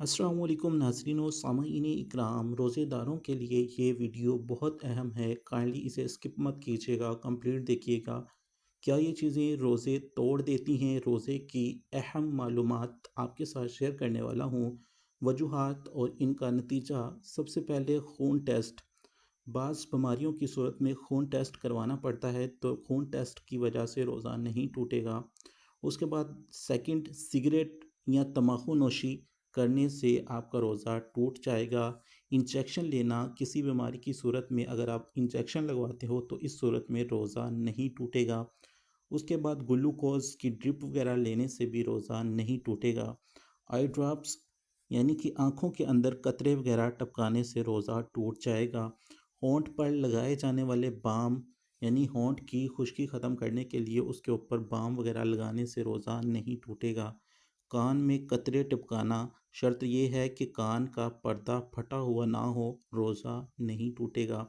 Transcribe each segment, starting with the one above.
अस्सलाम वालेकुम नाज़रीन व सामईन इकराम। रोज़ेदारों के लिए ये वीडियो बहुत अहम है। काइंडली इसे स्किप मत कीजिएगा, कंप्लीट देखिएगा। क्या ये चीज़ें रोज़े तोड़ देती हैं? रोज़े की अहम मालूमात आपके साथ शेयर करने वाला हूँ। वजूहात और इनका नतीजा। सबसे पहले खून टेस्ट। बाज़ बीमारियों की सूरत में खून टेस्ट करवाना पड़ता है, तो खून टेस्ट की वजह से रोज़ा नहीं टूटेगा। उसके बाद सेकंड, सिगरेट या तम्बाकू नोशी करने से आपका रोज़ा टूट जाएगा। इंजेक्शन लेना, किसी बीमारी की सूरत में अगर आप इंजेक्शन लगवाते हो तो इस सूरत में रोज़ा नहीं टूटेगा। उसके बाद ग्लूकोज़ की ड्रिप वगैरह लेने से भी रोज़ा नहीं टूटेगा। आई ड्रॉप्स यानी कि आँखों के अंदर कतरे वगैरह टपकाने से रोज़ा टूट जाएगा। होंठ पर लगाए जाने वाले बाम यानी होंठ की खुश्की ख़त्म करने के लिए उसके ऊपर बाम वगैरह लगाने से रोज़ा नहीं टूटेगा। कान में कतरे टिपकाना, शर्त ये है कि कान का पर्दा फटा हुआ ना हो, रोज़ा नहीं टूटेगा।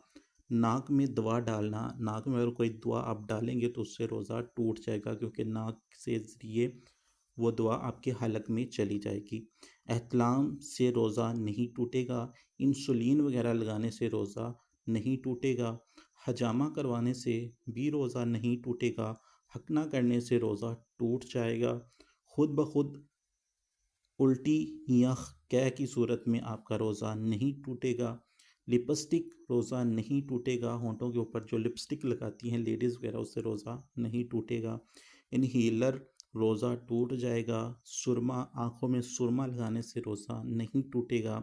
नाक में दवा डालना, नाक में अगर कोई दवा आप डालेंगे तो उससे रोज़ा टूट जाएगा, क्योंकि नाक से ज़रिए वो दवा आपके हलक में चली जाएगी। एहतलाम से रोज़ा नहीं टूटेगा। इंसुलिन वगैरह लगाने से रोज़ा नहीं टूटेगा। हजामा करवाने से भी रोज़ा नहीं टूटेगा। हकना करने से रोज़ा टूट जाएगा। खुद ब खुद उल्टी या क़ै की सूरत में आपका रोज़ा नहीं टूटेगा। लिपस्टिक, रोज़ा नहीं टूटेगा। होंठों के ऊपर जो लिपस्टिक लगाती हैं लेडीज़ वगैरह, उससे रोज़ा नहीं टूटेगा। इनहेलर, रोज़ा टूट जाएगा। सुरमा, आँखों में सुरमा लगाने से रोज़ा नहीं टूटेगा।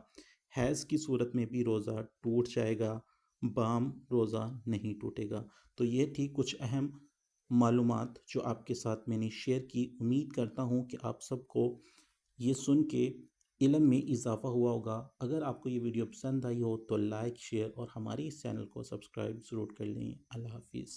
हैज़ की सूरत में भी रोज़ा टूट जाएगा। बाम, रोज़ा नहीं टूटेगा। तो ये थी कुछ अहम मालूमात जो आपके साथ मैंने शेयर की। उम्मीद करता हूँ कि आप सबको ये सुन के इल्म में इजाफ़ा हुआ होगा। अगर आपको ये वीडियो पसंद आई हो तो लाइक, शेयर और हमारे इस चैनल को सब्सक्राइब ज़रूर कर लें। अल्लाह हाफ़िज़।